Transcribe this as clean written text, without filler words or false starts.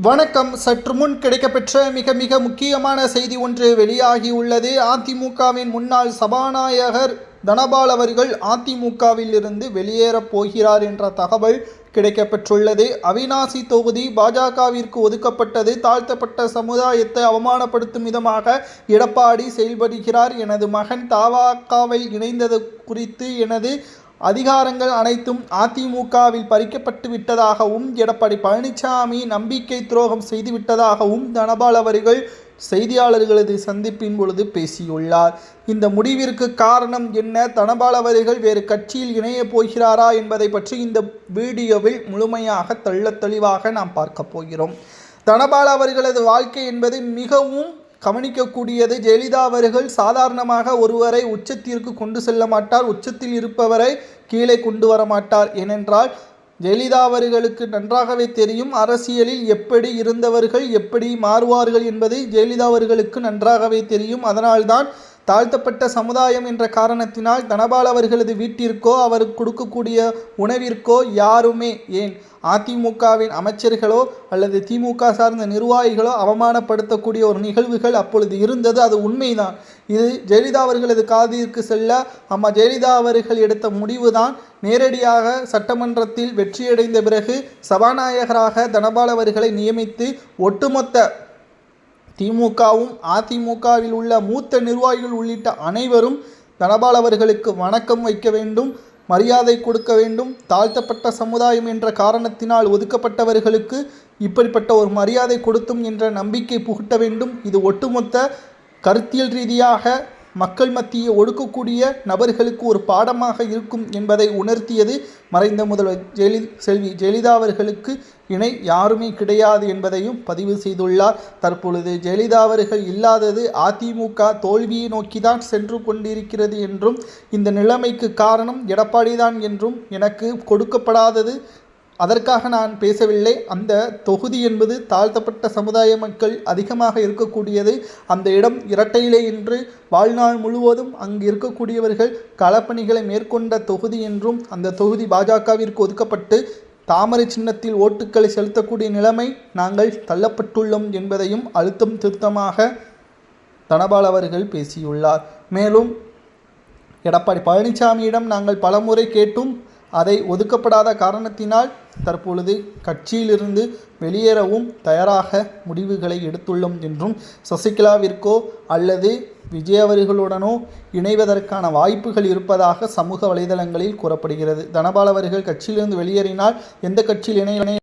வணக்கம். சற்று முன் கிடைக்கப்பெற்ற மிக மிக முக்கியமான செய்தி ஒன்று வெளியாகியுள்ளது. அதிமுகவின் முன்னாள் சபாநாயகர் தனபால் அவர்கள் அதிமுகவில் இருந்து வெளியேறப் போகிறார் என்ற தகவல் கிடைக்கப்பெற்றுள்ளது. அவிநாசி தொகுதி பாஜகவிற்கு ஒதுக்கப்பட்டது. தாழ்த்தப்பட்ட சமுதாயத்தை அவமானப்படுத்தும் விதமாக எடப்பாடி செயல்படுகிறார். எனது மகன் தவாகவில் இணைந்தது குறித்து எனது அதிகாரங்கள் அனைத்தும் அதிமுகவில் பறிக்கப்பட்டு விட்டதாகவும் எடப்பாடி பழனிசாமி நம்பிக்கை துரோகம் செய்துவிட்டதாகவும் தனபால் அவர்கள் செய்தியாளர்களது சந்திப்பின் பொழுது பேசியுள்ளார். இந்த முடிவிற்கு காரணம் என்ன, தனபால் அவர்கள் வேறு கட்சியில் இணையப் போகிறாரா என்பதை பற்றி இந்த வீடியோவில் முழுமையாக தெளிவாக நாம் பார்க்க போகிறோம். தனபால் அவர்களது வாழ்க்கை என்பது மிகவும் கவனிக்கக்கூடியது. ஜெயலலிதா அவர்கள் சாதாரணமாக ஒருவரை உச்சத்திற்கு கொண்டு செல்ல மாட்டார், உச்சத்தில் இருப்பவரை கீழே கொண்டு வர மாட்டார். ஏனென்றால் ஜெயலலிதா அவர்களுக்கு நன்றாகவே தெரியும் அரசியலில் எப்படி இருந்தவர்கள் எப்படி மாறுவார்கள் என்பது ஜெயலலிதா அவர்களுக்கு நன்றாகவே தெரியும். அதனால்தான் தாழ்த்தப்பட்ட சமுதாயம் என்ற காரணத்தினால் தனபால் அவர்களது வீட்டிற்கோ அவருக்கு கொடுக்கக்கூடிய உணவிற்கோ யாருமே, ஏன் அதிமுகவின் அமைச்சர்களோ அல்லது திமுக சார்ந்த நிர்வாகிகளோ அவமானப்படுத்தக்கூடிய ஒரு நிகழ்வுகள் அப்பொழுது இருந்தது. அது உண்மைதான். இது ஜெயலலிதா அவர்களது காதிற்கு செல்ல அம்மா ஜெயலலிதா அவர்கள் எடுத்த முடிவுதான். நேரடியாக சட்டமன்றத்தில் வெற்றியடைந்த பிறகு சபாநாயகராக தனபால் அவர்களை நியமித்து ஒட்டுமொத்த திமுகவும் அதிமுகவில் உள்ள மூத்த நிர்வாகிகள் உள்ளிட்ட அனைவரும் தனபால் அவர்களுக்கு வணக்கம் வைக்க வேண்டும், மரியாதை கொடுக்க வேண்டும். தாழ்த்தப்பட்ட சமுதாயம் என்ற காரணத்தினால் ஒதுக்கப்பட்டவர்களுக்கு இப்படிப்பட்ட ஒரு மரியாதை கொடுத்தும் என்ற நம்பிக்கை புகட்ட வேண்டும். இது ஒட்டுமொத்த கருத்தியல் ரீதியாக மக்கள் மத்தியை ஒடுக்கக்கூடிய நபர்களுக்கு ஒரு பாடமாக இருக்கும் என்பதை உணர்த்தியது. மறைந்த முதல்வர் செல்வி ஜெயலலிதா அவர்களுக்கு இணை யாருமே கிடையாது என்பதையும் பதிவு செய்துள்ளார். தற்பொழுது ஜெயலலிதா அவர்கள் இல்லாதது அதிமுக தோல்வியை நோக்கிதான் சென்று கொண்டிருக்கிறது என்றும் இந்த நிலைமைக்கு காரணம் எடப்பாடிதான் என்றும் எனக்கு கொடுக்கப்படாதது அதற்காக நான் பேசவில்லை. அந்த தொகுதி என்பது தாழ்த்தப்பட்ட சமுதாய மக்கள் அதிகமாக இருக்கக்கூடியது. அந்த இடம் இரட்டையிலே என்று வாழ்நாள் முழுவதும் அங்கு இருக்கக்கூடியவர்கள் களப்பணிகளை மேற்கொண்ட தொகுதி என்றும் அந்த தொகுதி பாஜகவிற்கு ஒதுக்கப்பட்டு தாமரை சின்னத்தில் ஓட்டுக்களை செலுத்தக்கூடிய நிலைமை நாங்கள் தள்ளப்பட்டுள்ளோம் என்பதையும் அழுத்தம் திருத்தமாக தனபால் அவர்கள் பேசியுள்ளார். மேலும் எடப்பாடி பழனிசாமியிடம் நாங்கள் பலமுறை கேட்டும் அதை ஒதுக்கப்படாத காரணத்தினால் தற்பொழுது கட்சியிலிருந்து வெளியேறவும் தயாராக முடிவுகளை எடுத்துள்ளோம் என்றும் சசிகலாவிற்கோ அல்லது விஜய் அவர்களுடனோ இணைவதற்கான வாய்ப்புகள் இருப்பதாக சமூக வலைதளங்களில் கூறப்படுகிறது. தனபால் அவர்கள் கட்சியிலிருந்து வெளியேறினால் எந்த கட்சியில் இணைய